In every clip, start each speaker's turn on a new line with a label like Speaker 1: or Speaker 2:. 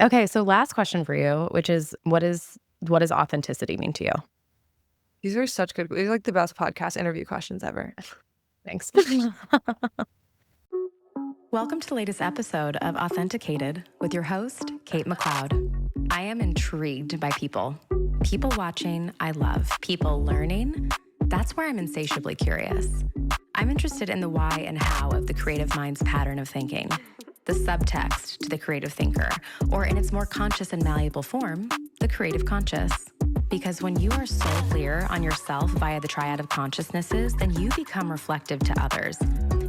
Speaker 1: Okay, so last question for you, which is what does authenticity mean to you?
Speaker 2: These are these are like the best podcast interview questions ever.
Speaker 1: Thanks.
Speaker 3: Welcome to the latest episode of Authenticated with your host, Kate McLeod. I am intrigued by people. People watching, I love. People learning, that's where I'm insatiably curious. I'm interested in the why and how of the creative mind's pattern of thinking, the subtext to the creative thinker, or in its more conscious and malleable form, the creative conscious. Because when you are so clear on yourself via the triad of consciousnesses, then you become reflective to others.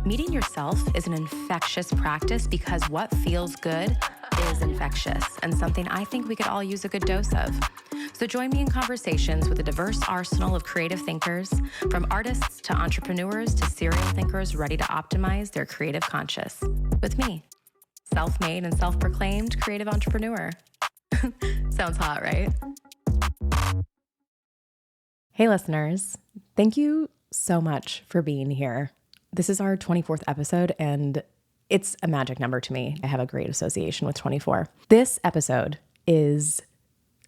Speaker 3: Meeting yourself is an infectious practice because what feels good is infectious and something I think we could all use a good dose of. So join me in conversations with a diverse arsenal of creative thinkers, from artists to entrepreneurs to serial thinkers ready to optimize their creative conscious. With me, self-made and self-proclaimed creative entrepreneur. Sounds hot, right?
Speaker 1: Hey, listeners. Thank you so much for being here. This is our 24th episode, and it's a magic number to me. I have a great association with 24. This episode is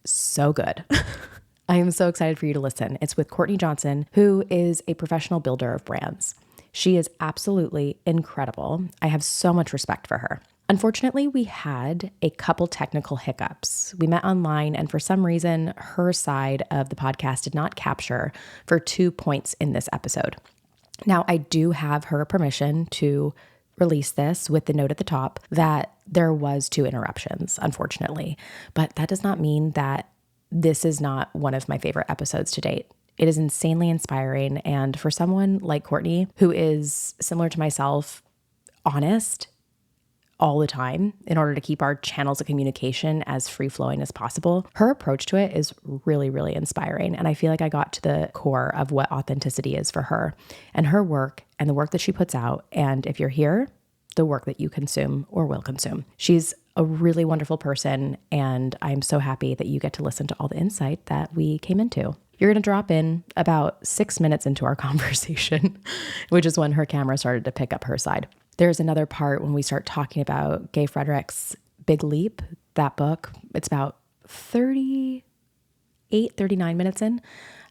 Speaker 1: so good. I am so excited for you to listen. It's with Courtney Johnson, who is a professional builder of brands. She is absolutely incredible. I have so much respect for her. Unfortunately, we had a couple technical hiccups. We met online, and for some reason, her side of the podcast did not capture for 2 points in this episode. Now, I do have her permission to release this with the note at the top that there was 2 interruptions, unfortunately. But that does not mean that this is not one of my favorite episodes to date. It is insanely inspiring. And for someone like Courtney, who is similar to myself, honest all the time in order to keep our channels of communication as free-flowing as possible, her approach to it is really, really inspiring. And I feel like I got to the core of what authenticity is for her and her work and the work that she puts out. And if you're here, the work that you consume or will consume. She's a really wonderful person, and I'm so happy that you get to listen to all the insight that we came into. You're going to drop in about 6 minutes into our conversation, which is when her camera started to pick up her side. There's another part when we start talking about Gay Frederick's Big Leap, that book. It's about 38, 39 minutes in.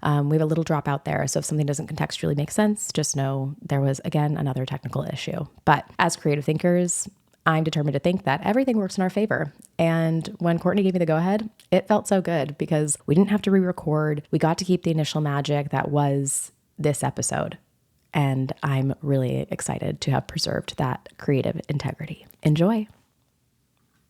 Speaker 1: We have a little drop out there. So if something doesn't contextually make sense, just know there was, again, another technical issue. But as creative thinkers, I'm determined to think that everything works in our favor. And when Courtney gave me the go-ahead, it felt so good because we didn't have to re-record. We got to keep the initial magic that was this episode. And I'm really excited to have preserved that creative integrity. Enjoy.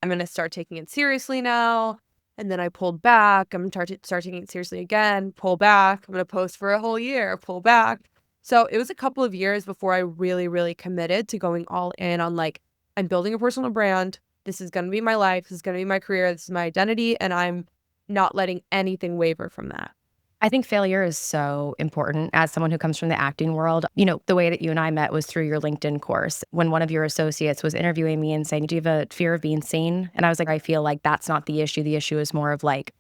Speaker 2: I'm going to start taking it seriously now. And then I pulled back. I'm going to start taking it seriously again, pull back. I'm going to post for a whole year, pull back. So it was a couple of years before I really, really committed to going all in on like, I'm building a personal brand. This is going to be my life. This is going to be my career. This is my identity. And I'm not letting anything waver from that.
Speaker 1: I think failure is so important as someone who comes from the acting world. You know, the way that you and I met was through your LinkedIn course when one of your associates was interviewing me and saying, do you have a fear of being seen? And I was like, I feel like that's not the issue. The issue is more of like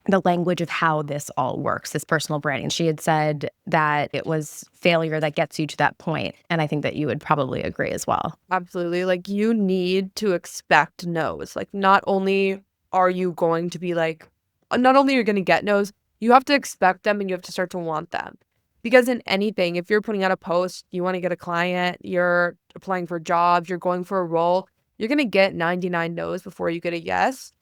Speaker 1: the language of how this all works, this personal branding. She had said that it was failure that gets you to that point. And I think that you would probably agree as well.
Speaker 2: Absolutely. Like you need to expect no's. Like not only are you going to be like, not only are you going to get no's, you have to expect them and you have to start to want them. Because in anything, if you're putting out a post, you want to get a client, you're applying for jobs, you're going for a role, you're going to get 99 no's before you get a yes.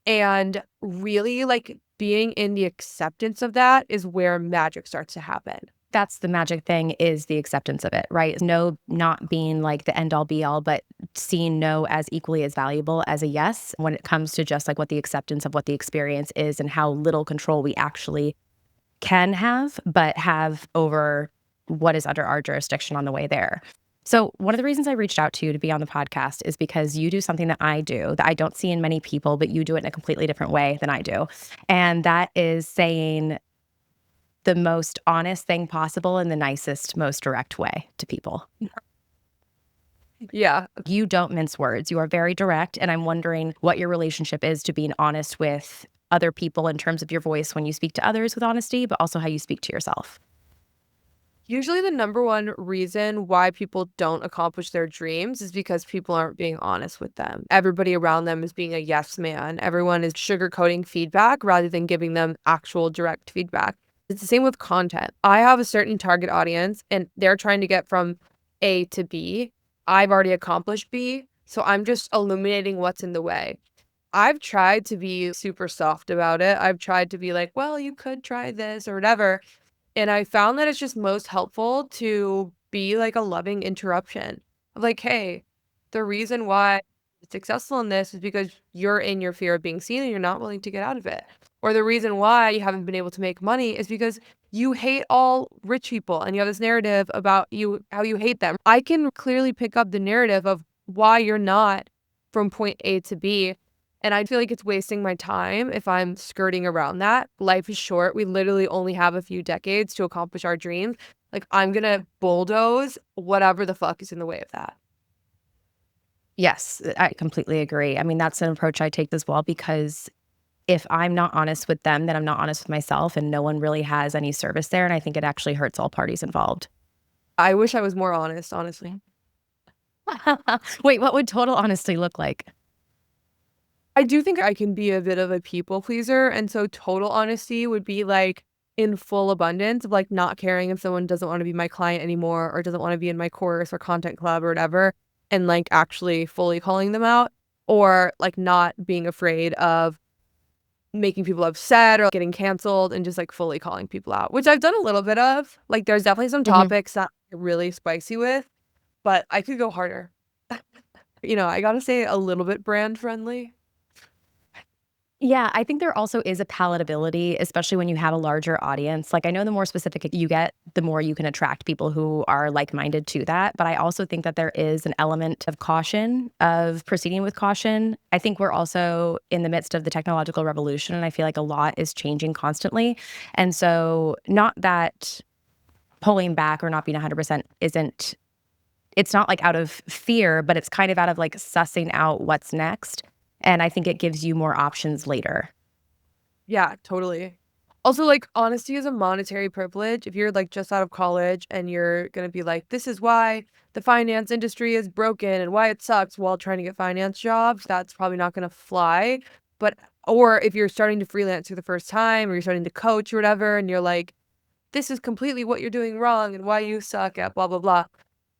Speaker 2: And really like being in the acceptance of that is where magic starts to happen.
Speaker 1: That's the magic thing, is the acceptance of it, right? No, not being like the end all be all, but seeing no as equally as valuable as a yes when it comes to just like what the acceptance of what the experience is and how little control we actually can have, but have over what is under our jurisdiction on the way there. So one of the reasons I reached out to you to be on the podcast is because you do something that I do that I don't see in many people, but you do it in a completely different way than I do. And that is saying the most honest thing possible in the nicest, most direct way to people.
Speaker 2: Yeah.
Speaker 1: You don't mince words. You are very direct. And I'm wondering what your relationship is to being honest with other people in terms of your voice when you speak to others with honesty, but also how you speak to yourself.
Speaker 2: Usually the number one reason why people don't accomplish their dreams is because people aren't being honest with them. Everybody around them is being a yes man. Everyone is sugarcoating feedback rather than giving them actual direct feedback. It's the same with content. I have a certain target audience and they're trying to get from A to B. I've already accomplished B, so I'm just illuminating what's in the way. I've tried to be super soft about it. I've tried to be like, well, you could try this or whatever. And I found that it's just most helpful to be like a loving interruption of like, hey, the reason why you're successful in this is because you're in your fear of being seen and you're not willing to get out of it. Or the reason why you haven't been able to make money is because you hate all rich people and you have this narrative about you, how you hate them. I can clearly pick up the narrative of why you're not from point A to B. And I feel like it's wasting my time if I'm skirting around that. Life is short. We literally only have a few decades to accomplish our dreams. Like, I'm going to bulldoze whatever the fuck is in the way of that.
Speaker 1: Yes, I completely agree. I mean, that's an approach I take as well, because if I'm not honest with them, then I'm not honest with myself, and no one really has any service there. And I think it actually hurts all parties involved.
Speaker 2: I wish I was more honest, honestly.
Speaker 1: Wait, what would total honesty look like?
Speaker 2: I do think I can be a bit of a people pleaser. And so total honesty would be like in full abundance of like not caring if someone doesn't want to be my client anymore or doesn't want to be in my course or content club or whatever, and like actually fully calling them out, or like not being afraid of making people upset or getting canceled and just like fully calling people out, which I've done a little bit of. Like there's definitely some topics that I'm really spicy with, but I could go harder. I gotta say a little bit brand friendly.
Speaker 1: Yeah, I think there also is a palatability, especially when you have a larger audience. Like, I know the more specific you get, the more you can attract people who are like-minded to that. But I also think that there is an element of caution, of proceeding with caution. I think we're also in the midst of the technological revolution, and I feel like a lot is changing constantly. And so, not that pulling back or not being 100% isn't, it's not like out of fear, but it's kind of out of like sussing out what's next. And I think it gives you more options later.
Speaker 2: Yeah, totally. Also, like, honesty is a monetary privilege. If you're like just out of college and you're gonna be like, this is why the finance industry is broken and why it sucks while trying to get finance jobs, that's probably not gonna fly. Or if you're starting to freelance for the first time or you're starting to coach or whatever, and you're like, this is completely what you're doing wrong and why you suck at blah, blah, blah,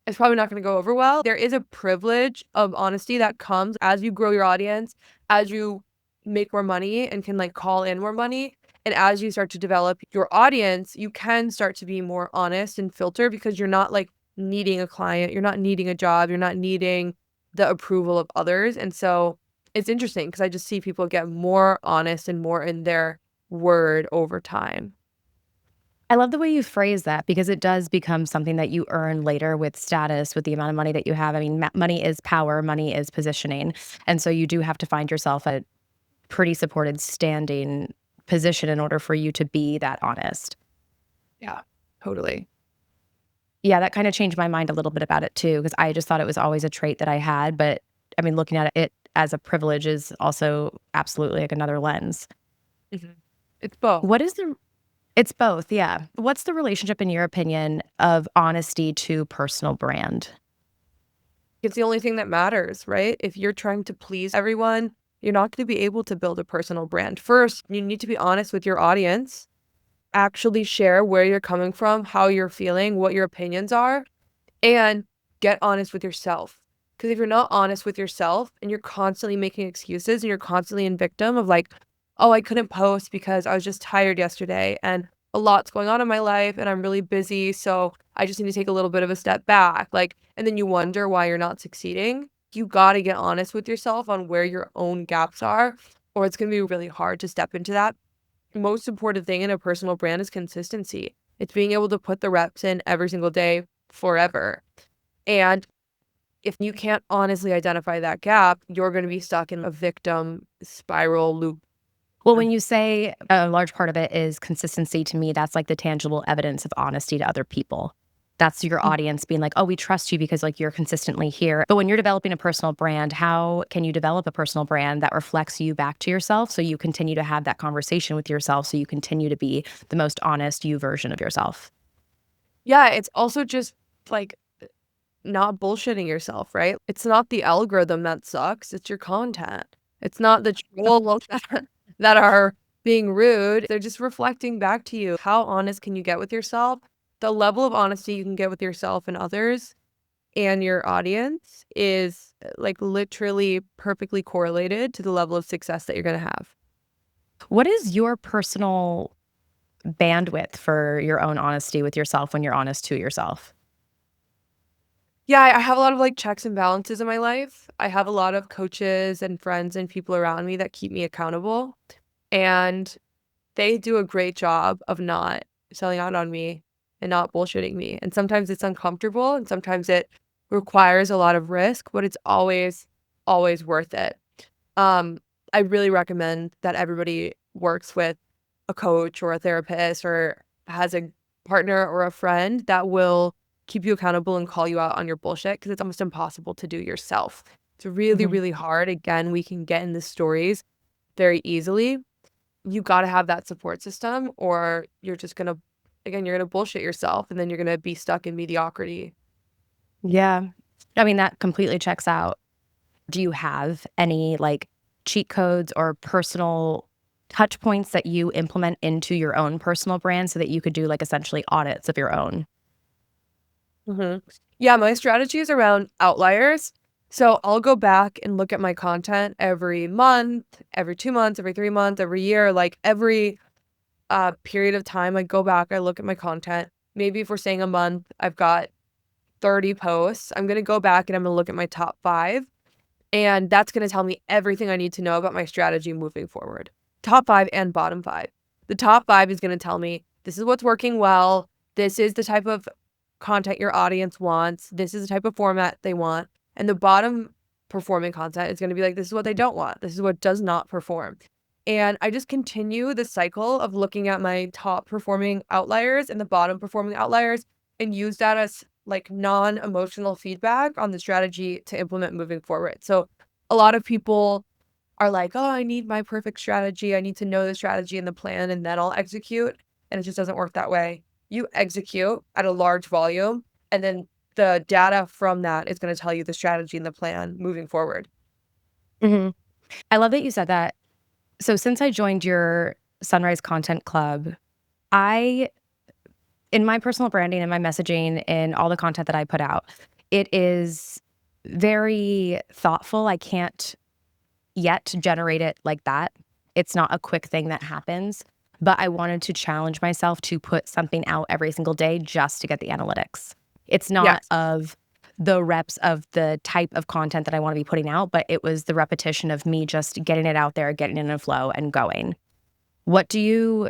Speaker 2: it's probably not going to go over well. There is a privilege of honesty that comes as you grow your audience, as you make more money and can like call in more money. And as you start to develop your audience, you can start to be more honest and filter because you're not like needing a client, you're not needing a job, you're not needing the approval of others. And so it's interesting because I just see people get more honest and more in their word over time.
Speaker 1: I love the way you phrase that, because it does become something that you earn later with status, with the amount of money that you have. I mean, money is power, money is positioning. And so you do have to find yourself a pretty supported standing position in order for you to be that honest.
Speaker 2: Yeah, totally.
Speaker 1: Yeah, that kind of changed my mind a little bit about it too, because I just thought it was always a trait that I had. But I mean, looking at it as a privilege is also absolutely like another lens.
Speaker 2: Mm-hmm. It's both.
Speaker 1: It's both, yeah. What's the relationship, in your opinion, of honesty to personal brand?
Speaker 2: It's the only thing that matters, right? If you're trying to please everyone, you're not going to be able to build a personal brand. First, you need to be honest with your audience, actually share where you're coming from, how you're feeling, what your opinions are, and get honest with yourself. Because if you're not honest with yourself and you're constantly making excuses and you're constantly in victim of like, oh, I couldn't post because I was just tired yesterday and a lot's going on in my life and I'm really busy, so I just need to take a little bit of a step back. Like, and then you wonder why you're not succeeding. You got to get honest with yourself on where your own gaps are, or it's going to be really hard to step into that. The most important thing in a personal brand is consistency. It's being able to put the reps in every single day forever. And if you can't honestly identify that gap, you're going to be stuck in a victim spiral loop.
Speaker 1: Well, when you say a large part of it is consistency, to me, that's like the tangible evidence of honesty to other people. That's your audience being like, oh, we trust you because like you're consistently here. But when you're developing a personal brand, how can you develop a personal brand that reflects you back to yourself, so you continue to have that conversation with yourself, so you continue to be the most honest you version of yourself?
Speaker 2: Yeah, it's also just like not bullshitting yourself, right? It's not the algorithm that sucks, it's your content. It's not the trolls that are being rude. They're just reflecting back to you. How honest can you get with yourself? The level of honesty you can get with yourself and others and your audience is like literally perfectly correlated to the level of success that you're going to have.
Speaker 1: What is your personal bandwidth for your own honesty with yourself when you're honest to yourself?
Speaker 2: Yeah, I have a lot of like checks and balances in my life. I have a lot of coaches and friends and people around me that keep me accountable. And they do a great job of not selling out on me and not bullshitting me. And sometimes it's uncomfortable and sometimes it requires a lot of risk, but it's always, always worth it. Um, I really recommend that everybody works with a coach or a therapist or has a partner or a friend that will keep you accountable and call you out on your bullshit because it's almost impossible to do yourself. It's really,
Speaker 1: Mhm.
Speaker 2: really hard. Again, we can get in the stories very easily. You got to have that support system or you're just going to, again, you're going to bullshit yourself and then you're going to be stuck in mediocrity.
Speaker 1: Yeah. I mean, that completely checks out. Do you have any like cheat codes or personal touch points that you implement into your own personal brand so that you could do like essentially audits of your own?
Speaker 2: Yeah, my strategy is around outliers. So I'll go back and look at my content every month, every 2 months, every 3 months, every year, like every period of time. I go back, I look at my content. Maybe if we're saying a month, I've got 30 posts. I'm going to go back and I'm going to look at my top 5. And that's going to tell me everything I need to know about my strategy moving forward. Top 5 and bottom 5. The top 5 is going to tell me this is what's working well. This is the type of content your audience wants. This is the type of format they want. And the bottom performing content is going to be like, this is what they don't want. This is what does not perform. And I just continue the cycle of looking at my top performing outliers and the bottom performing outliers and use that as like non-emotional feedback on the strategy to implement moving forward. So a lot of people are like, oh, I need my perfect strategy. I need to know the strategy and the plan and then I'll execute. And it just doesn't work that way. You execute at a large volume and then the data from that is going to tell you the strategy and the plan moving forward.
Speaker 1: Mhm. I love that you said that. So since I joined your Sunrise Content Club, I in my personal branding and my messaging and all the content that I put out, it is very thoughtful. I can't yet generate it like that. It's not a quick thing that happens, but I wanted to challenge myself to put something out every single day just to get the analytics. It's not
Speaker 2: Yes.
Speaker 1: of the reps of the type of content that I want to be putting out, but it was the repetition of me just getting it out there, getting in a flow and going. What do you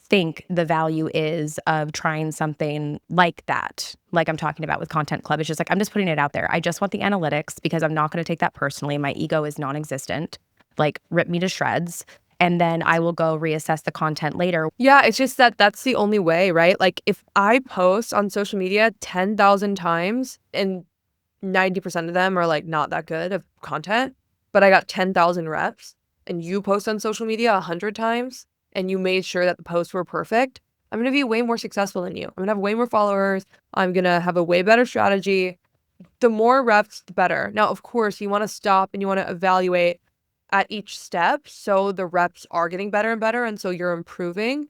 Speaker 1: think the value is of trying something like that? Like I'm talking about with Content Club. It's just like, I'm just putting it out there. I just want the analytics because I'm not going to take that personally. My ego is non-existent. Like rip me to shreds. And then I will go reassess the content later.
Speaker 2: Yeah, it's just that that's the only way, right? Like if I post on social media 10,000 times and 90% of them are like not that good of content, but I got 10,000 reps and you post on social media 100 times and you made sure that the posts were perfect, I'm going to be way more successful than you. I'm going to have way more followers. I'm going to have a way better strategy. The more reps, the better. Now, of course, you want to stop and you want to evaluate at each step so the reps are getting better and better and so you're improving.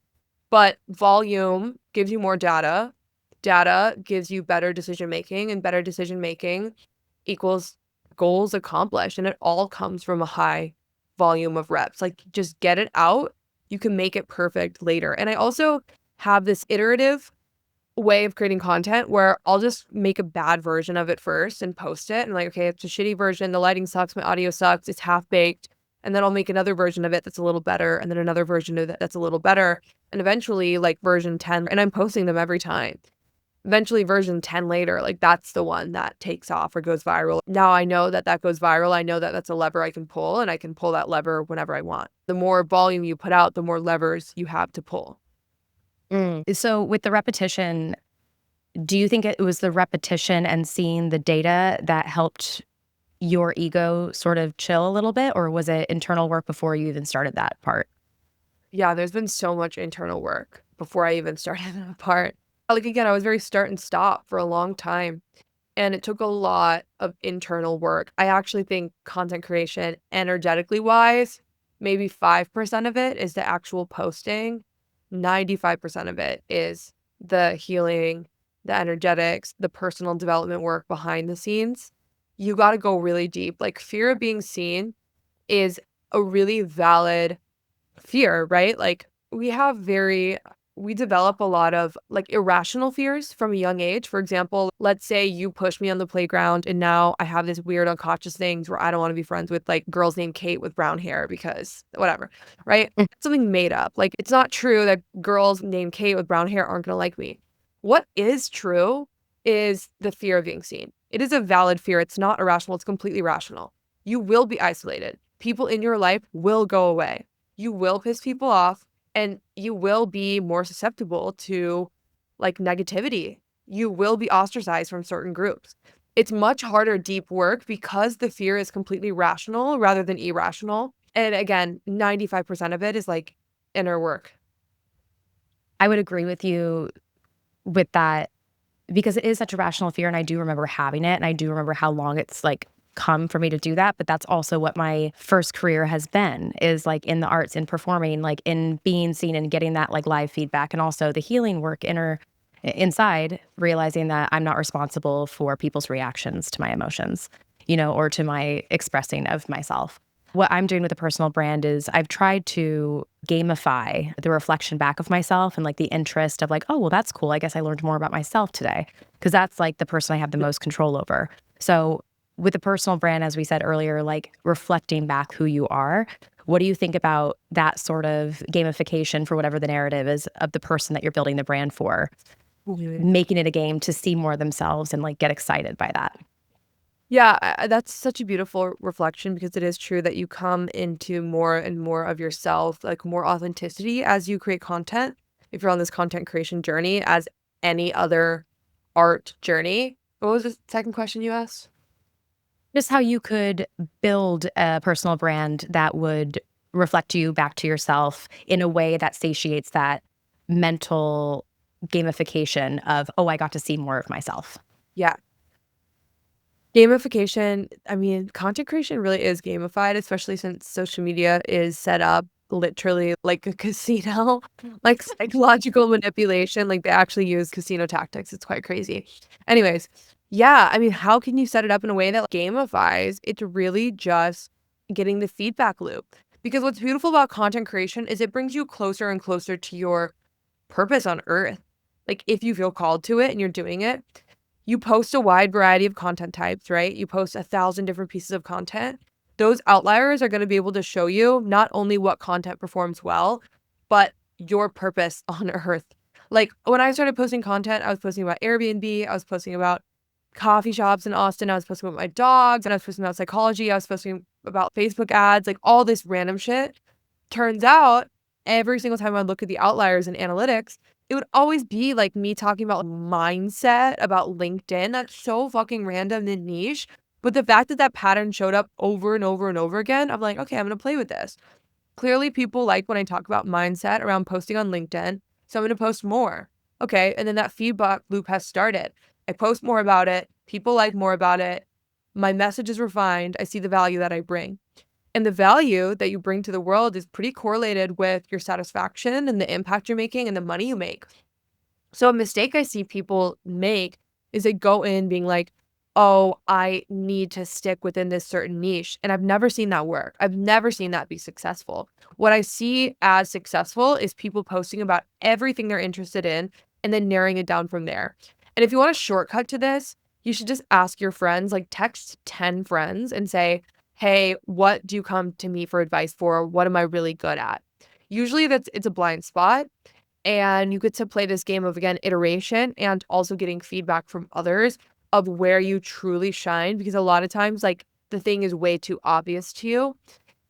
Speaker 2: But volume gives you more data. Data gives you better decision making, and better decision making equals goals accomplished. And it all comes from a high volume of reps. Like just get it out. You can make it perfect later. And I also have this iterative way of creating content where I'll just make a bad version of it first and post it. And like, okay, it's a shitty version. The lighting sucks. My audio sucks. It's half baked. And then I'll make another version of it that's a little better. And then another version of it that's a little better. And eventually like version 10, and I'm posting them every time. Eventually version 10 later, like that's the one that takes off or goes viral. Now I know that that goes viral. I know that that's a lever I can pull and I can pull that lever whenever I want. The more volume you put out, the more levers you have to pull.
Speaker 1: So with the repetition, do you think it was the repetition and seeing the data that helped your ego sort of chill a little bit? Or was it internal work before you even started that part?
Speaker 2: Yeah, there's been so much internal work before I even started that part. Like, again, I was very start and stop for a long time, and it took a lot of internal work. I actually think content creation, energetically wise, maybe 5% of it is the actual posting. 95% of it is the healing, the energetics, the personal development work behind the scenes. You got to go really deep. Like, fear of being seen is a really valid fear, right? Like, we develop a lot of like irrational fears from a young age. For example, let's say you push me on the playground and now I have this weird unconscious things where I don't want to be friends with like girls named Kate with brown hair because whatever, right?
Speaker 1: Mm.
Speaker 2: It's something made up. Like, it's not true that girls named Kate with brown hair aren't going to like me. What is true is the fear of being seen. It is a valid fear. It's not irrational. It's completely rational. You will be isolated. People in your life will go away. You will piss people off and you will be more susceptible to like negativity. You will be ostracized from certain groups. It's much harder deep work because the fear is completely rational rather than irrational. And again, 95% of it is like inner work.
Speaker 1: I would agree with you with that because it is such a rational fear. And I do remember having it. And I do remember how long it's like come for me to do that. But that's also what my first career has been, is like in the arts, in performing, like in being seen and getting that like live feedback, and also the healing work inside, realizing that I'm not responsible for people's reactions to my emotions, or to my expressing of myself. What I'm doing with a personal brand is I've tried to gamify the reflection back of myself and like the interest of like, oh, well, that's cool. I guess I learned more about myself today, because that's like the person I have the most control over. So with a personal brand, as we said earlier, like reflecting back who you are, what do you think about that sort of gamification for whatever the narrative is of the person that you're building the brand for, making it a game to see more of themselves and like get excited by that?
Speaker 2: Yeah, that's such a beautiful reflection because it is true that you come into more and more of yourself, like more authenticity as you create content. If you're on this content creation journey, as any other art journey. What was the second question you asked?
Speaker 1: Just how you could build a personal brand that would reflect you back to yourself in a way that satiates that mental gamification of, oh, I got to see more of myself.
Speaker 2: Yeah. Gamification, I mean, content creation really is gamified, especially since social media is set up literally like a casino, like psychological manipulation. Like, they actually use casino tactics. It's quite crazy. Anyways, yeah, I mean, how can you set it up in a way that gamifies? It's really just getting the feedback loop. Because what's beautiful about content creation is it brings you closer and closer to your purpose on earth. Like, if you feel called to it and you're doing it, you post a wide variety of content types, right? You post 1,000 different pieces of content. Those outliers are going to be able to show you not only what content performs well, but your purpose on earth. Like, when I started posting content, I was posting about Airbnb, I was posting about coffee shops in Austin, I was posting about my dogs, and I was posting about psychology, I was posting about Facebook ads, like all this random shit. Turns out, every single time I look at the outliers in analytics, it would always be like me talking about mindset, about LinkedIn. That's so fucking random and niche. But the fact that that pattern showed up over and over and over again, I'm like, okay, I'm going to play with this. Clearly, people like when I talk about mindset around posting on LinkedIn. So I'm going to post more. Okay. And then that feedback loop has started. I post more about it. People like more about it. My message is refined. I see the value that I bring. And the value that you bring to the world is pretty correlated with your satisfaction and the impact you're making and the money you make. So a mistake I see people make is they go in being like, oh, I need to stick within this certain niche. And I've never seen that work. I've never seen that be successful. What I see as successful is people posting about everything they're interested in and then narrowing it down from there. And if you want a shortcut to this, you should just ask your friends, like text 10 friends and say, hey, what do you come to me for advice for? What am I really good at? Usually it's a blind spot. And you get to play this game of, again, iteration and also getting feedback from others of where you truly shine. Because a lot of times, like, the thing is way too obvious to you.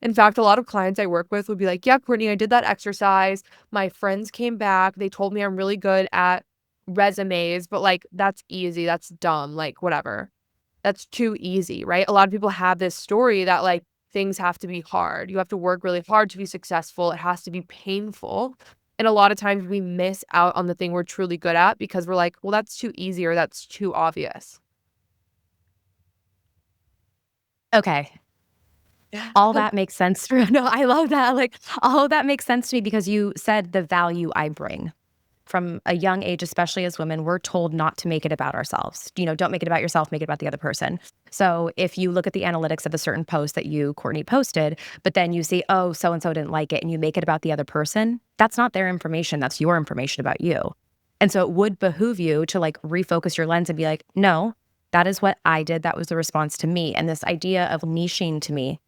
Speaker 2: In fact, a lot of clients I work with would be like, yeah, Courtney, I did that exercise. My friends came back. They told me I'm really good at resumes, but like, that's easy. That's dumb. Like, whatever. That's too easy, right? A lot of people have this story that like things have to be hard. You have to work really hard to be successful. It has to be painful. And a lot of times we miss out on the thing we're truly good at because we're like, well, that's too easy or that's too obvious.
Speaker 1: Okay. All that makes sense. No, I love that. Like, all of that makes sense to me because you said the value I bring. From a young age, especially as women, we're told not to make it about ourselves. Don't make it about yourself, make it about the other person. So if you look at the analytics of a certain post that you, Courtney, posted, but then you see, oh, so-and-so didn't like it, and you make it about the other person, that's not their information. That's your information about you. And so it would behoove you to like refocus your lens and be like, no, that is what I did. That was the response to me. And this idea of niching to me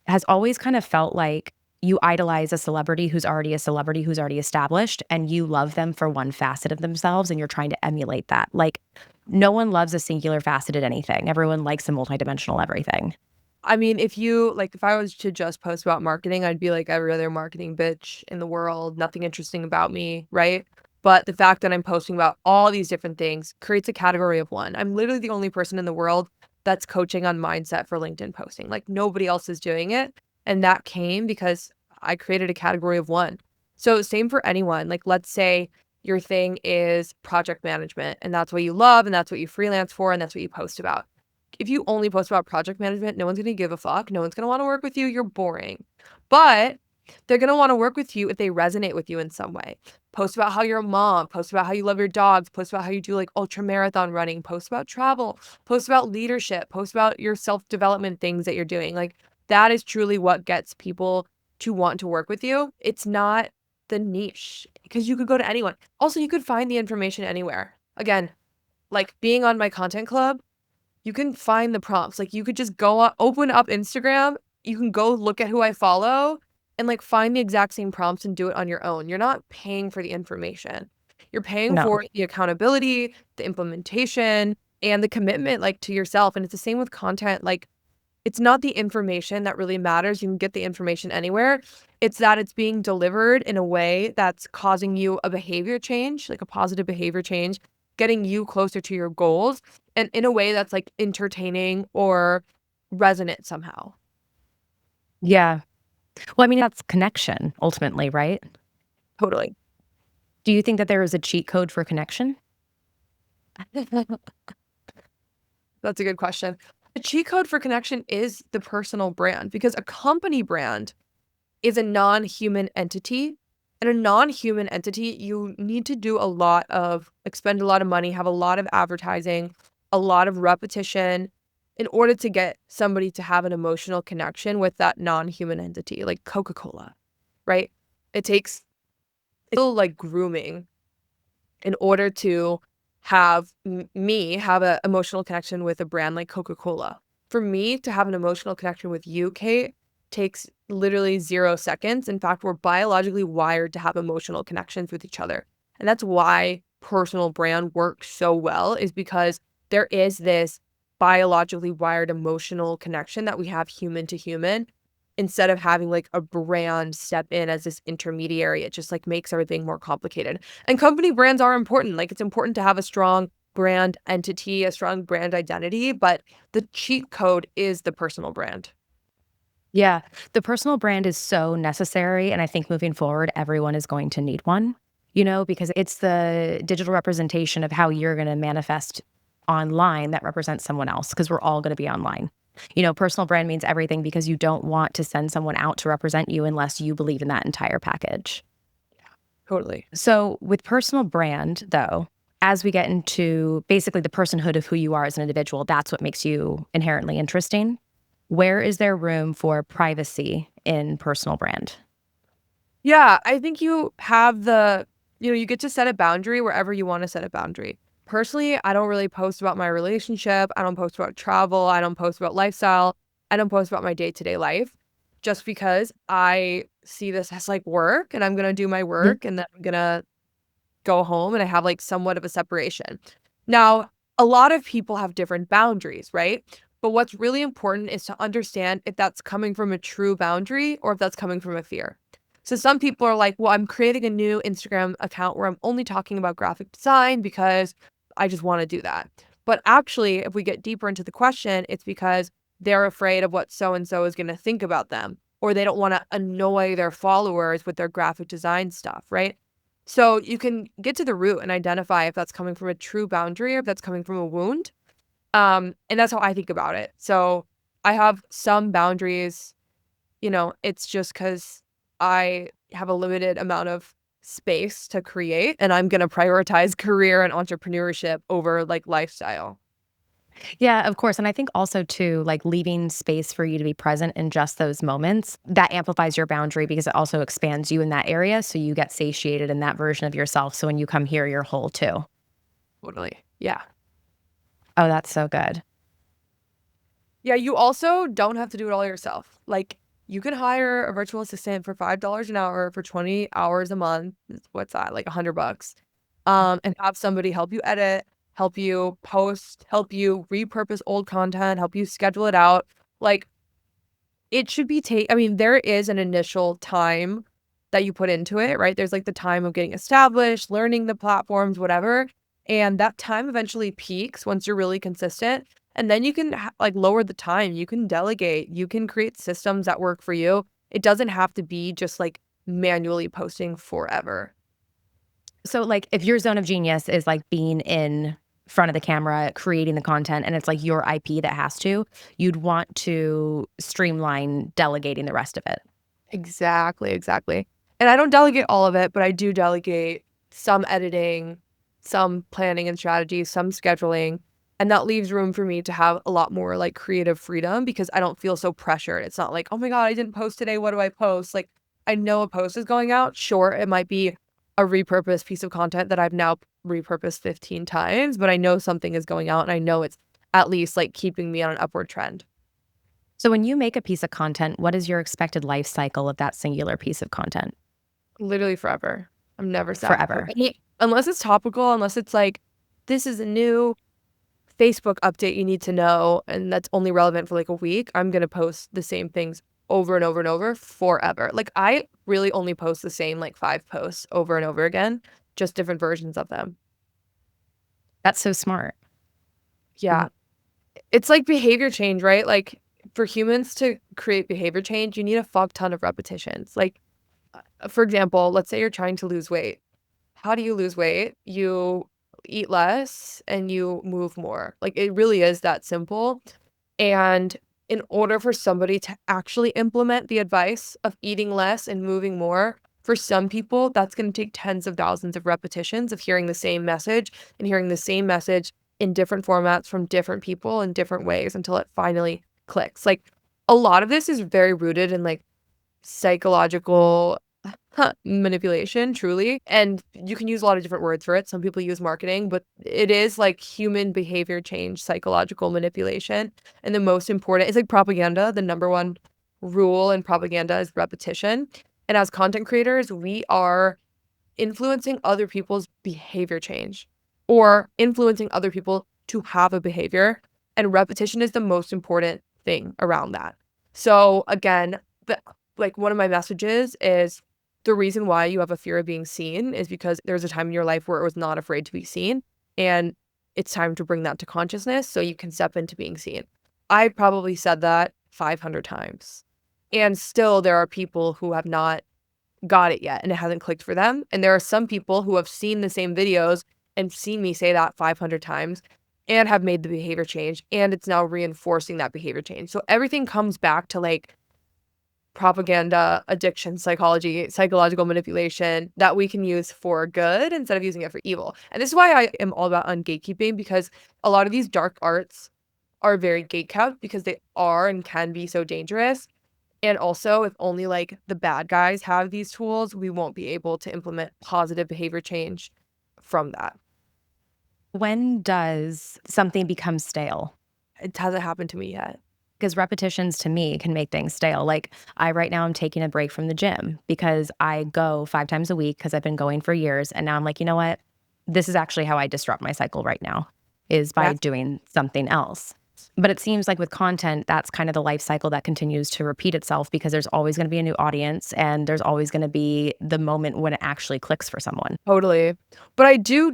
Speaker 1: has always kind of felt like you idolize a celebrity who's already established, and you love them for one facet of themselves, and you're trying to emulate that. Like, no one loves a singular faceted anything. Everyone likes a multidimensional everything.
Speaker 2: I mean, if I was to just post about marketing, I'd be like every other marketing bitch in the world, nothing interesting about me, right? But the fact that I'm posting about all these different things creates a category of one. I'm literally the only person in the world that's coaching on mindset for LinkedIn posting. Like nobody else is doing it. And that came because I created a category of one. So same for anyone. Like let's say your thing is project management and that's what you love and that's what you freelance for and that's what you post about. If you only post about project management, no one's going to give a fuck. No one's going to want to work with you. You're boring. But they're going to want to work with you if they resonate with you in some way. Post about how you're a mom, post about how you love your dogs, post about how you do like ultra marathon running, post about travel, post about leadership, post about your self-development things that you're doing. Like that is truly what gets people to want to work with you. It's not the niche because you could go to anyone. Also, you could find the information anywhere. Again, like being on my content club, you can find the prompts. Like you could just open up Instagram. You can go look at who I follow and like find the exact same prompts and do it on your own. You're not paying for the information. You're paying
Speaker 1: No.
Speaker 2: for the accountability, the implementation, and the commitment like to yourself. And it's the same with content. Like it's not the information that really matters. You can get the information anywhere. It's that it's being delivered in a way that's causing you a behavior change, like a positive behavior change, getting you closer to your goals, and in a way that's like entertaining or resonant somehow.
Speaker 1: Yeah. Well, I mean, that's connection ultimately, right?
Speaker 2: Totally.
Speaker 1: Do you think that there is a cheat code for connection?
Speaker 2: That's a good question. The cheat code for connection is the personal brand because a company brand is a non-human entity. And a non-human entity, you need to do a lot of, expend a lot of money, have a lot of advertising, a lot of repetition in order to get somebody to have an emotional connection with that non-human entity, like Coca-Cola, right? It's still like grooming in order to have me have an emotional connection with a brand like Coca-Cola. For me to have an emotional connection with you, Kate, takes literally 0 seconds. In fact, we're biologically wired to have emotional connections with each other. And that's why personal brand works so well, is because there is this biologically wired emotional connection that we have human to human. Instead of having like a brand step in as this intermediary, it just like makes everything more complicated. And company brands are important. Like it's important to have a strong brand entity, a strong brand identity, but the cheat code is the personal brand.
Speaker 1: Yeah. The personal brand is so necessary. And I think moving forward, everyone is going to need one, because it's the digital representation of how you're going to manifest online that represents someone else, because we're all going to be online. Personal brand means everything because you don't want to send someone out to represent you unless you believe in that entire package.
Speaker 2: Totally.
Speaker 1: So with personal brand, though, as we get into basically the personhood of who you are as an individual, that's what makes you inherently interesting. Where is there room for privacy in personal brand?
Speaker 2: Yeah, I think you have you get to set a boundary wherever you want to set a boundary. Personally, I don't really post about my relationship. I don't post about travel. I don't post about lifestyle. I don't post about my day-to-day life just because I see this as like work and I'm going to do my work and then I'm going to go home and I have like somewhat of a separation. Now, a lot of people have different boundaries, right? But what's really important is to understand if that's coming from a true boundary or if that's coming from a fear. So some people are like, well, I'm creating a new Instagram account where I'm only talking about graphic design because I just want to do that. But actually, if we get deeper into the question, it's because they're afraid of what so-and-so is going to think about them. or they don't want to annoy their followers with their graphic design stuff, right? So you can get to the root and identify if that's coming from a true boundary or if that's coming from a wound. And that's how I think about it. So I have some boundaries, it's just because I have a limited amount of space to create, and I'm going to prioritize career and entrepreneurship over like lifestyle.
Speaker 1: Yeah, of course. And I think also too, like leaving space for you to be present in just those moments, that amplifies your boundary because it also expands you in that area. So you get satiated in that version of yourself. So when you come here, you're whole too.
Speaker 2: Totally. Yeah.
Speaker 1: Oh, that's so good.
Speaker 2: Yeah, you also don't have to do it all yourself. Like, you can hire a virtual assistant for $5 an hour for 20 hours a month. What's that? Like $100. And have somebody help you edit, help you post, help you repurpose old content, help you schedule it out. Like, it should be there is an initial time that you put into it, right? There's like the time of getting established, learning the platforms, whatever. And that time eventually peaks once you're really consistent. And then you can like lower the time. You can delegate. You can create systems that work for you. It doesn't have to be just like manually posting forever.
Speaker 1: So like if your zone of genius is like being in front of the camera, creating the content, and it's like your IP that has to, you'd want to streamline delegating the rest of it.
Speaker 2: Exactly. And I don't delegate all of it, but I do delegate some editing, some planning and strategy, some scheduling. And that leaves room for me to have a lot more like creative freedom because I don't feel so pressured. It's not like, oh my God, I didn't post today. What do I post? Like, I know a post is going out. Sure, it might be a repurposed piece of content that I've now repurposed 15 times, but I know something is going out and I know it's at least like keeping me on an upward trend.
Speaker 1: So when you make a piece of content, what is your expected life cycle of that singular piece of content?
Speaker 2: Literally forever. I'm never sad.
Speaker 1: Forever.
Speaker 2: Unless it's topical, unless it's like, this is a new Facebook update you need to know, and that's only relevant for like a week, I'm going to post the same things over and over and over forever. Like, I really only post the same like 5 posts over and over again, just different versions of them.
Speaker 1: That's so smart.
Speaker 2: Yeah. It's like behavior change, right? Like, for humans to create behavior change, you need a fuck ton of repetitions. Like, for example, let's say you're trying to lose weight. How do you lose weight? You eat less and you move more. Like, it really is that simple. And in order for somebody to actually implement the advice of eating less and moving more, for some people, that's going to take tens of thousands of repetitions of hearing the same message and hearing the same message in different formats from different people in different ways until it finally clicks. Like, a lot of this is very rooted in like psychological manipulation, truly. And you can use a lot of different words for it. Some people use marketing, but it is like human behavior change, psychological manipulation. And the most important is like propaganda. The number one rule in propaganda is repetition. And as content creators, we are influencing other people's behavior change or influencing other people to have a behavior. And repetition is the most important thing around that. So again, like one of my messages is the reason why you have a fear of being seen is because there's a time in your life where it was not afraid to be seen. And it's time to bring that to consciousness so you can step into being seen. I probably said that 500 times. And still there are people who have not got it yet and it hasn't clicked for them. And there are some people who have seen the same videos and seen me say that 500 times and have made the behavior change. And it's now reinforcing that behavior change. So everything comes back to like propaganda, addiction, psychology, psychological manipulation that we can use for good instead of using it for evil. And this is why I am all about ungatekeeping, because a lot of these dark arts are very gatekept because they are and can be so dangerous. And also, if only like the bad guys have these tools, we won't be able to implement positive behavior change from that.
Speaker 1: When does something become stale?
Speaker 2: It hasn't happened to me yet.
Speaker 1: Because repetitions to me can make things stale. Like right now I'm taking a break from the gym because I go 5 times a week because I've been going for years. And now I'm like, you know what? This is actually how I disrupt my cycle right now, is by doing something else. But it seems like with content, that's kind of the life cycle that continues to repeat itself because there's always going to be a new audience and there's always going to be the moment when it actually clicks for someone.
Speaker 2: Totally. But I do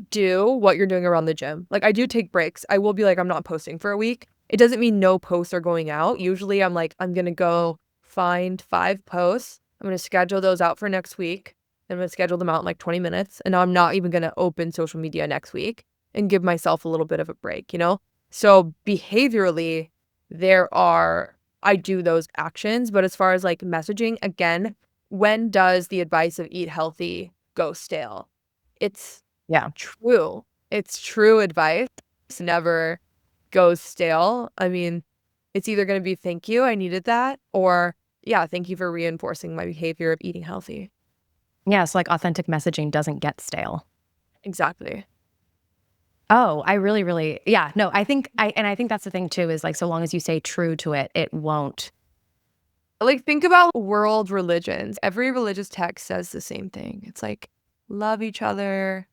Speaker 2: what you're doing around the gym. Like, I do take breaks. I will be like, I'm not posting for a week. It doesn't mean no posts are going out. Usually I'm like, I'm going to go find 5 posts. I'm going to schedule those out for next week. I'm going to schedule them out in like 20 minutes. And I'm not even going to open social media next week and give myself a little bit of a break, you know? So behaviorally, I do those actions. But as far as like messaging, again, when does the advice of eat healthy go stale? It's true. It's true advice. It never goes stale. I mean, it's either going to be thank you, I needed that, or yeah, thank you for reinforcing my behavior of eating healthy.
Speaker 1: Yeah, so like authentic messaging doesn't get stale.
Speaker 2: Exactly.
Speaker 1: Oh, I really, really, yeah. No, I think that's the thing too, is like, so long as you stay true to it, it won't.
Speaker 2: Like, think about world religions. Every religious text says the same thing. It's like, love each other,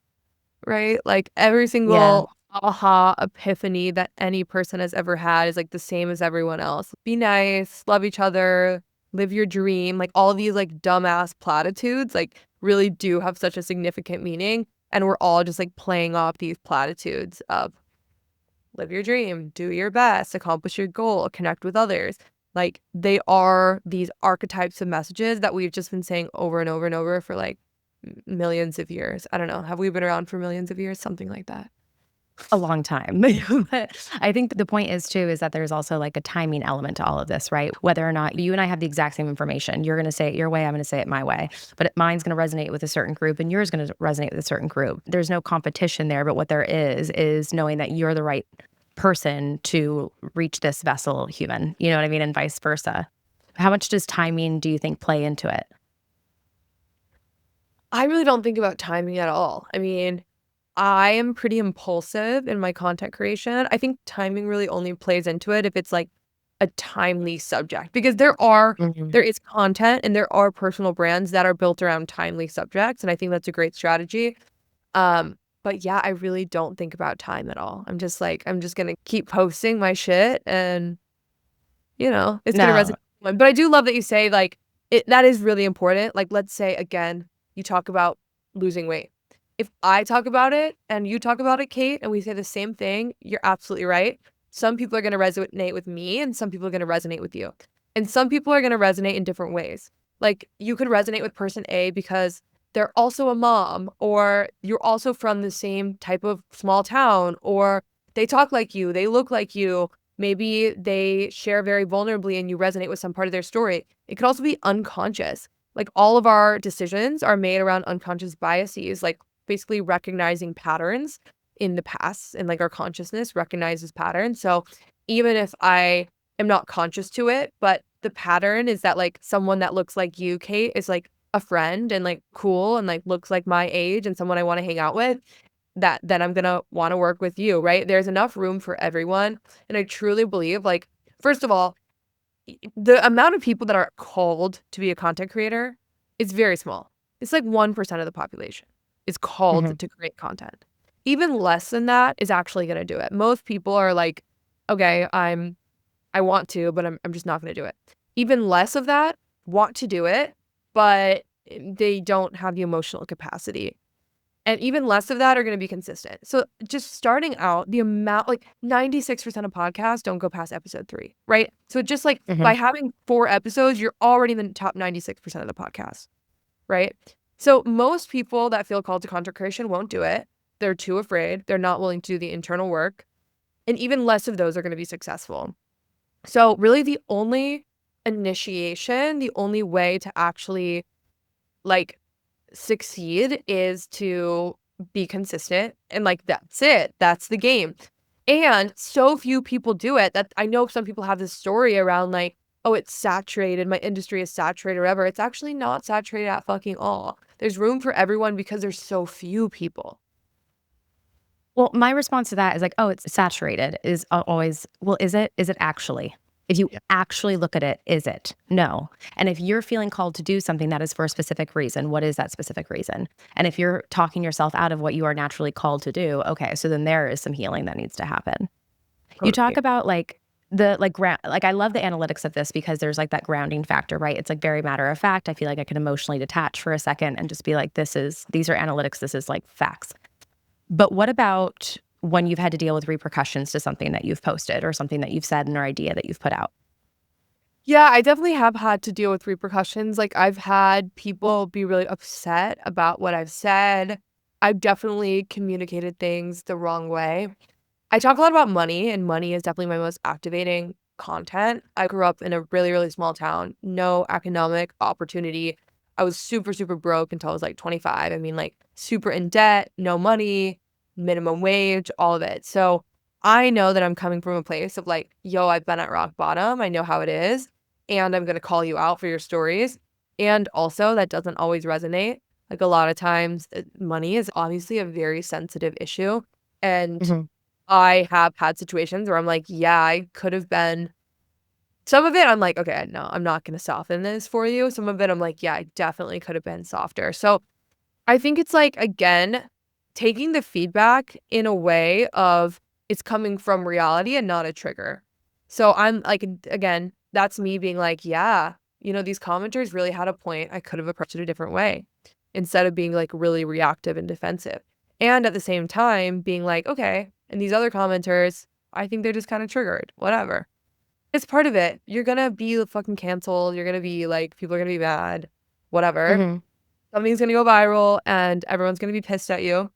Speaker 2: right? Like, every single aha epiphany that any person has ever had is like the same as everyone else. Be nice, love each other, live your dream. Like, all these like dumbass platitudes, like, really do have such a significant meaning. And we're all just like playing off these platitudes of live your dream, do your best, accomplish your goal, connect with others. Like, they are these archetypes of messages that we've just been saying over and over and over for like millions of years. I don't know. Have we been around for millions of years? Something like that.
Speaker 1: A long time. But I think the point is too, is that there's also like a timing element to all of this, right? Whether or not you and I have the exact same information, you're going to say it your way, I'm going to say it my way, but mine's going to resonate with a certain group and yours going to resonate with a certain group. There's no competition there, but what there is knowing that you're the right person to reach this vessel human, you know what I mean? And vice versa. How much does timing, do you think, play into it?
Speaker 2: I really don't think about timing at all. I mean, I am pretty impulsive in my content creation. I think timing really only plays into it if it's like a timely subject, because there is content and there are personal brands that are built around timely subjects, and I think that's a great strategy. But yeah, I really don't think about time at all. I'm just gonna keep posting my shit, and it's gonna resonate. But I do love that you say like that is really important. Like, let's say again, you talk about losing weight. If I talk about it and you talk about it, Kate, and we say the same thing, you're absolutely right. Some people are going to resonate with me and some people are going to resonate with you. And some people are going to resonate in different ways. Like, you could resonate with person A because they're also a mom, or you're also from the same type of small town, or they talk like you, they look like you. Maybe they share very vulnerably and you resonate with some part of their story. It could also be unconscious. Like, all of our decisions are made around unconscious biases, like basically recognizing patterns in the past, and like our consciousness recognizes patterns. So even if I am not conscious to it, but the pattern is that like someone that looks like you, Kate, is like a friend and like cool and like looks like my age and someone I want to hang out with, that then I'm gonna want to work with you, right? There's enough room for everyone. And I truly believe, like, first of all, the amount of people that are called to be a content creator is very small. It's like 1% of the population is called to create content. Even less than that is actually going to do it. Most people are like, okay, I want to, but I'm just not going to do it. Even less of that want to do it, but they don't have the emotional capacity. And even less of that are going to be consistent. So just starting out, the amount, like 96% of podcasts don't go past episode 3, right? So just like by having 4 episodes, you're already in the top 96% of the podcast, right? So most people that feel called to content creation won't do it. They're too afraid. They're not willing to do the internal work. And even less of those are going to be successful. So really the only initiation, the only way to actually like succeed is to be consistent, and like that's it. That's the game. And so few people do it that I know some people have this story around like, oh, it's saturated, my industry is saturated or whatever. It's actually not saturated at fucking all. There's room for everyone because there's so few people.
Speaker 1: Well, my response to that is like, oh, it's saturated is always, well, is it? Is it actually? If you actually look at it, is it? No. And if you're feeling called to do something that is for a specific reason, what is that specific reason? And if you're talking yourself out of what you are naturally called to do, okay, so then there is some healing that needs to happen. You talk about like the like I love the analytics of this because there's like that grounding factor, right? It's like very matter of fact. I feel like I can emotionally detach for a second and just be like, these are analytics, this is like facts. But what about when you've had to deal with repercussions to something that you've posted or something that you've said in an idea that you've put out?
Speaker 2: Yeah, I definitely have had to deal with repercussions. Like, I've had people be really upset about what I've said. I've definitely communicated things the wrong way. I talk a lot about money, and money is definitely my most activating content. I grew up in a really, really small town, no economic opportunity. I was super, super broke until I was like 25. I mean, like, super in debt, no money, minimum wage, all of it. So I know that I'm coming from a place of like, yo, I've been at rock bottom. I know how it is. And I'm going to call you out for your stories. And also, that doesn't always resonate. Like, a lot of times, money is obviously a very sensitive issue. And
Speaker 1: Mm-hmm.
Speaker 2: I have had situations where I'm like, yeah, I could have been. Some of it, I'm like, okay, no, I'm not going to soften this for you. Some of it, I'm like, yeah, I definitely could have been softer. So I think it's like, again, taking the feedback in a way of it's coming from reality and not a trigger. So I'm like, again, that's me being like, yeah, these commenters really had a point. I could have approached it a different way instead of being like really reactive and defensive. And at the same time, being like, okay, and these other commenters, I think they're just kind of triggered, whatever. It's part of it. You're going to be fucking canceled. You're going to be like, people are going to be mad, whatever.
Speaker 1: Mm-hmm.
Speaker 2: Something's gonna go viral and everyone's gonna be pissed at you.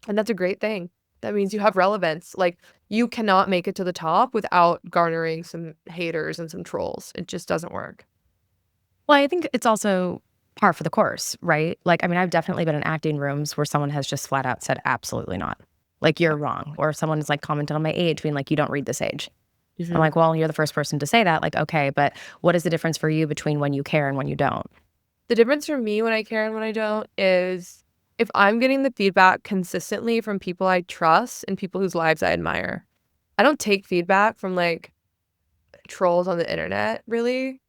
Speaker 2: And that's a great thing. That means you have relevance. Like, you cannot make it to the top without garnering some haters and some trolls. It just doesn't work.
Speaker 1: Well, I think it's also par for the course, right? Like, I mean, I've definitely been in acting rooms where someone has just flat out said, absolutely not. Like, you're wrong. Or someone is like commented on my age, being like, you don't read this age. I'm like, well, you're the first person to say that. Like, okay, but what is the difference for you between when you care and when you don't?
Speaker 2: The difference for me when I care and when I don't is if I'm getting the feedback consistently from people I trust and people whose lives I admire. I don't take feedback from like trolls on the internet, really.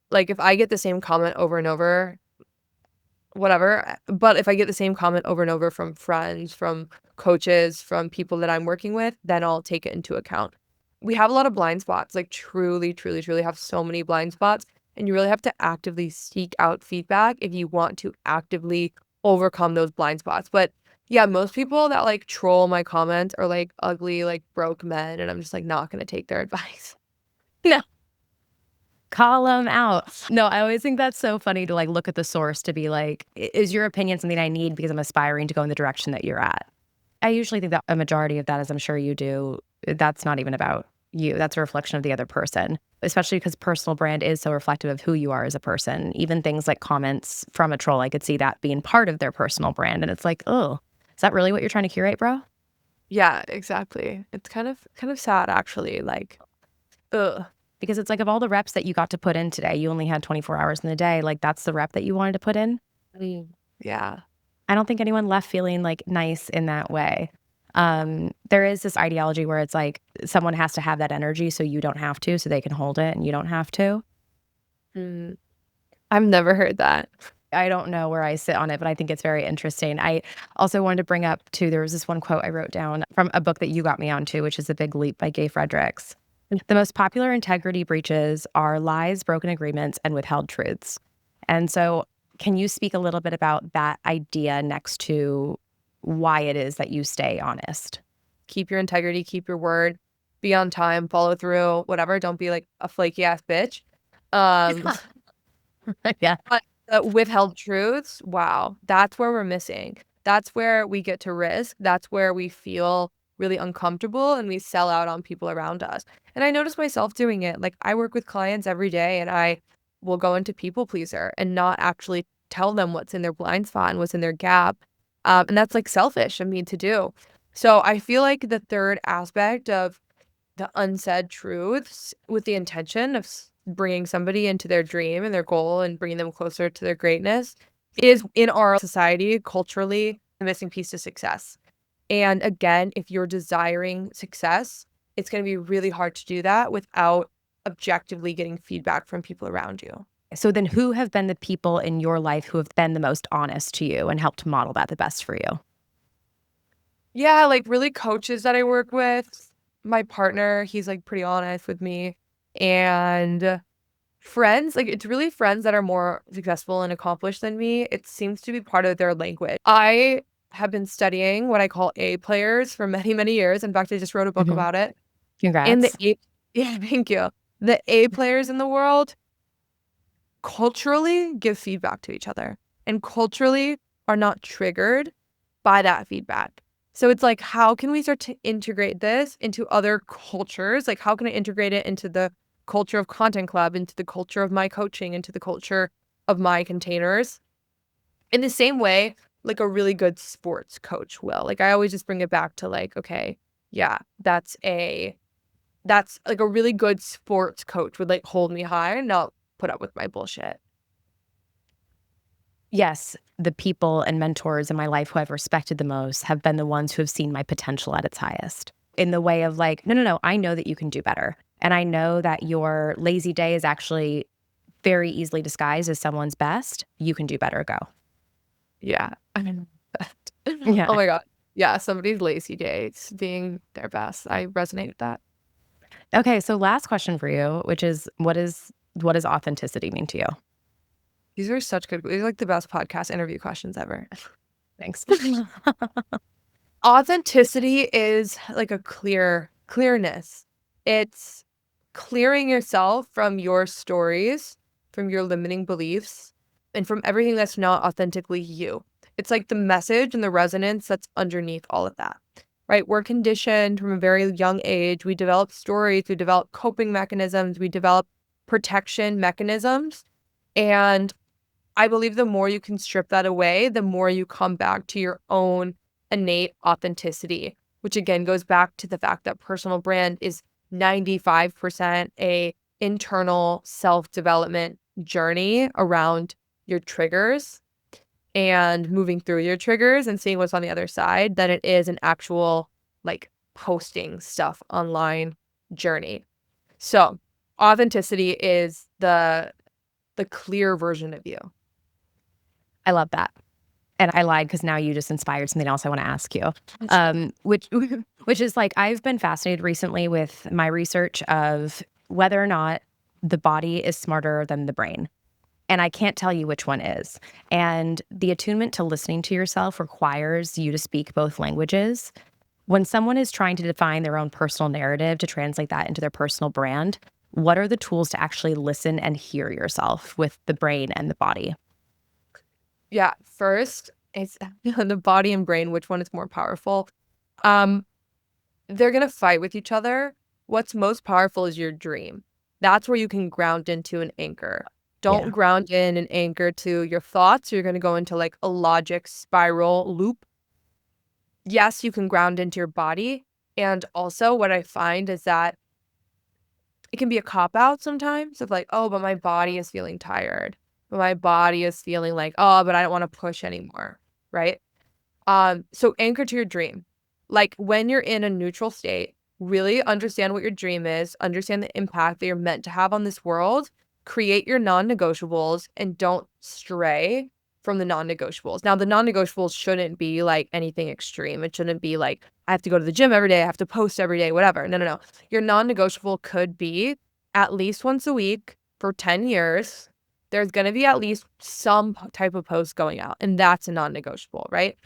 Speaker 2: Like, if I get the same comment over and over, whatever. But if I get the same comment over and over from friends, from coaches, from people that I'm working with, then I'll take it into account. We have a lot of blind spots, like truly, truly, truly have so many blind spots. And you really have to actively seek out feedback if you want to actively overcome those blind spots. But yeah, most people that like troll my comments are like ugly, like broke men. And I'm just like not going to take their advice.
Speaker 1: No. Call them out. No, I always think that's so funny to like look at the source to be like, is your opinion something I need because I'm aspiring to go in the direction that you're at? I usually think that a majority of that, as I'm sure you do, that's not even about you. That's a reflection of the other person, especially because personal brand is so reflective of who you are as a person. Even things like comments from a troll, I could see that being part of their personal brand. And it's like, oh, is that really what you're trying to curate, bro?
Speaker 2: Yeah, exactly. It's kind of sad actually. Like, ugh.
Speaker 1: Because it's like, of all the reps that you got to put in today, you only had 24 hours in the day. Like, that's the rep that you wanted to put in.
Speaker 2: Yeah.
Speaker 1: I don't think anyone left feeling like nice in that way. There is this ideology where it's like someone has to have that energy so you don't have to, so they can hold it and you don't have to.
Speaker 2: I've never heard that.
Speaker 1: I don't know where I sit on it, but I think it's very interesting. I also wanted to bring up too, there was this one quote I wrote down from a book that you got me onto, which is The Big Leap by Gay Fredericks. The most popular integrity breaches are lies, broken agreements, and withheld truths. And so can you speak a little bit about that idea next to why it is that you stay honest?
Speaker 2: Keep your integrity, keep your word, be on time, follow through, whatever. Don't be like a flaky ass bitch.
Speaker 1: Yeah.
Speaker 2: But withheld truths, wow, that's where we're missing. That's where we get to risk. That's where we feel really uncomfortable and we sell out on people around us. And I notice myself doing it. Like, I work with clients every day and I will go into people pleaser and not actually tell them what's in their blind spot and what's in their gap. And that's like selfish of me to do. So I feel like the third aspect of the unsaid truths with the intention of bringing somebody into their dream and their goal and bringing them closer to their greatness is, in our society, culturally, the missing piece to success. And again, if you're desiring success, it's going to be really hard to do that without objectively getting feedback from people around you.
Speaker 1: So then who have been the people in your life who have been the most honest to you and helped model that the best for you?
Speaker 2: Yeah, like really coaches that I work with. My partner, he's like pretty honest with me. And friends, like it's really friends that are more successful and accomplished than me. It seems to be part of their language. I have been studying what I call A players for many, many years. In fact, I just wrote a book about it. In the
Speaker 1: Congrats.
Speaker 2: yeah, thank you. The A players in the world culturally give feedback to each other and culturally are not triggered by that feedback. So it's like, how can we start to integrate this into other cultures? Like, how can I integrate it into the culture of Content Club, into the culture of my coaching, into the culture of my containers? In the same way, like a really good sports coach will. Like, I always just bring it back to like, okay, yeah, that's like a really good sports coach would like hold me high and not put up with my bullshit.
Speaker 1: Yes, the people and mentors in my life who I've respected the most have been the ones who have seen my potential at its highest, in the way of like, no, I know that you can do better. And I know that your lazy day is actually very easily disguised as someone's best. You can do better. Go.
Speaker 2: Yeah. I mean,
Speaker 1: Yeah.
Speaker 2: oh my God. Yeah. Somebody's lazy day, it's being their best. I resonate with that.
Speaker 1: Okay. So last question for you, which is what does authenticity mean to you?
Speaker 2: These are these are like the best podcast interview questions ever.
Speaker 1: Thanks.
Speaker 2: Authenticity is like a clearness. It's clearing yourself from your stories, from your limiting beliefs, and from everything that's not authentically you. It's like the message and the resonance that's underneath all of that, right? We're conditioned from a very young age. We develop stories, we develop coping mechanisms, we develop protection mechanisms. And I believe the more you can strip that away, the more you come back to your own innate authenticity, which again goes back to the fact that personal brand is 95% a internal self-development journey around your triggers and moving through your triggers and seeing what's on the other side than it is an actual like posting stuff online journey. So authenticity is the clear version of you.
Speaker 1: I love that. And I lied because now you just inspired something else I want to ask you, which is like I've been fascinated recently with my research of whether or not the body is smarter than the brain. And I can't tell you which one is. And the attunement to listening to yourself requires you to speak both languages. When someone is trying to define their own personal narrative to translate that into their personal brand, what are the tools to actually listen and hear yourself with the brain and the body?
Speaker 2: Yeah, first, it's the body and brain, which one is more powerful? They're gonna fight with each other. What's most powerful is your dream. That's where you can ground into an anchor. Don't ground in an anchor to your thoughts. You're gonna go into like a logic spiral loop. Yes, you can ground into your body. And also what I find is that it can be a cop-out sometimes of like, oh, but my body is feeling tired. But my body is feeling like, oh, but I don't want to push anymore, right? So anchor to your dream. Like when you're in a neutral state, really understand what your dream is, understand the impact that you're meant to have on this world, create your non-negotiables, and don't stray from the non-negotiables. Now, the non-negotiables shouldn't be like anything extreme. It shouldn't be like, I have to go to the gym every day, I have to post every day, whatever. No. Your non-negotiable could be at least once a week for 10 years. There's going to be at least some type of post going out, and that's a non-negotiable, right?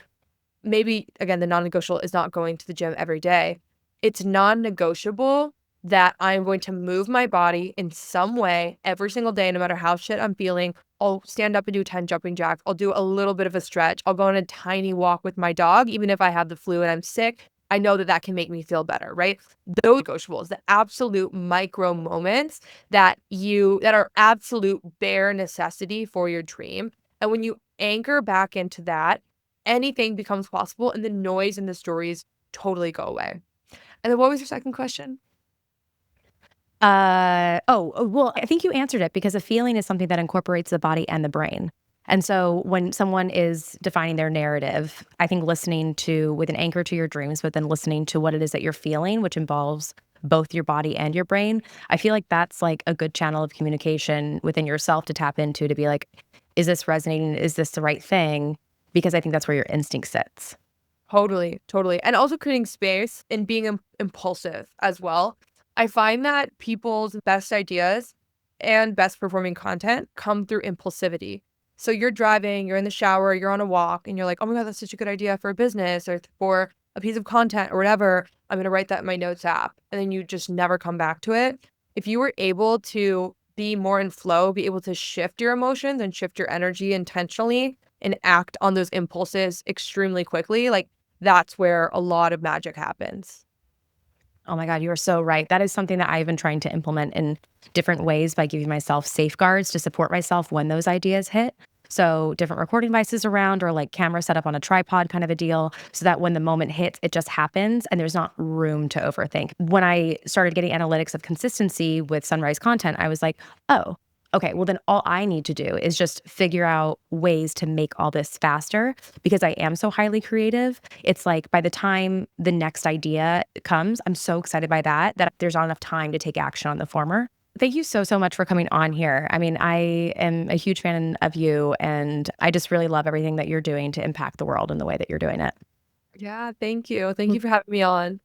Speaker 2: Maybe, again, the non-negotiable is not going to the gym every day. It's non-negotiable that I'm going to move my body in some way every single day, no matter how shit I'm feeling. I'll stand up and do 10 jumping jacks. I'll do a little bit of a stretch. I'll go on a tiny walk with my dog, even if I have the flu and I'm sick. I know that can make me feel better, right? Those negotiables, the absolute micro moments that are absolute bare necessity for your dream. And when you anchor back into that, anything becomes possible and the noise and the stories totally go away. And then what was your second question?
Speaker 1: Well, I think you answered it because a feeling is something that incorporates the body and the brain. And so when someone is defining their narrative, I think listening to with an anchor to your dreams, but then listening to what it is that you're feeling, which involves both your body and your brain, I feel like that's like a good channel of communication within yourself to tap into, to be like, is this resonating? Is this the right thing? Because I think that's where your instinct sits.
Speaker 2: Totally. And also creating space and being impulsive as well. I find that people's best ideas and best performing content come through impulsivity. So you're driving, you're in the shower, you're on a walk, and you're like, oh my God, that's such a good idea for a business or for a piece of content or whatever. I'm going to write that in my notes app. And then you just never come back to it. if you were able to be more in flow, be able to shift your emotions and shift your energy intentionally and act on those impulses extremely quickly, like that's where a lot of magic happens.
Speaker 1: Oh my God, you are so right. That is something that I've been trying to implement in different ways by giving myself safeguards to support myself when those ideas hit. So different recording devices around or like camera set up on a tripod kind of a deal so that when the moment hits, it just happens and there's not room to overthink. When I started getting analytics of consistency with Sunrise content, I was like, oh, okay, well then all I need to do is just figure out ways to make all this faster because I am so highly creative. It's like by the time the next idea comes, I'm so excited by that there's not enough time to take action on the former. Thank you so, so much for coming on here. I mean, I am a huge fan of you, and I just really love everything that you're doing to impact the world in the way that you're doing it.
Speaker 2: Yeah, thank you. Thank you for having me on.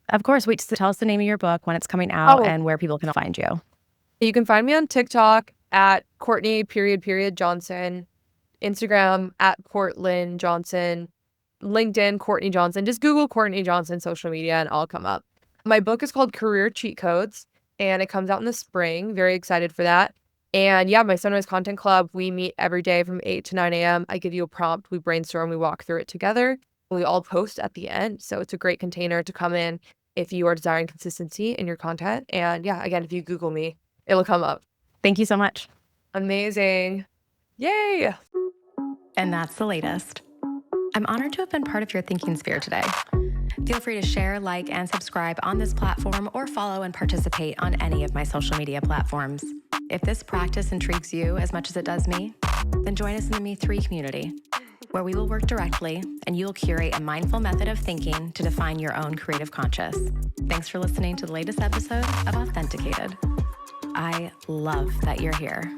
Speaker 1: Of course. Wait, so tell us the name of your book, when it's coming out,
Speaker 2: Oh,
Speaker 1: and where people can find you.
Speaker 2: you can find me on TikTok at Courtney Johnson, Instagram at Courtlyn Johnson, LinkedIn Courtney Johnson. Just Google Courtney Johnson social media and I'll come up. My book is called Career Cheat Codes and it comes out in the spring. Very excited for that. And yeah, my Sunrise Content Club, we meet every day from 8 to 9 a.m. I give you a prompt, we brainstorm, we walk through it together. We all post at the end. So it's a great container to come in if you are desiring consistency in your content. And yeah, again, if you Google me, it'll come up.
Speaker 1: Thank you so much.
Speaker 2: Amazing. Yay.
Speaker 3: And that's the latest. I'm honored to have been part of your thinking sphere today. Feel free to share, like, and subscribe on this platform or follow and participate on any of my social media platforms. If this practice intrigues you as much as it does me, then join us in the Me3 community, where we will work directly and you will curate a mindful method of thinking to define your own creative conscious. Thanks for listening to the latest episode of Authenticated. I love that you're here.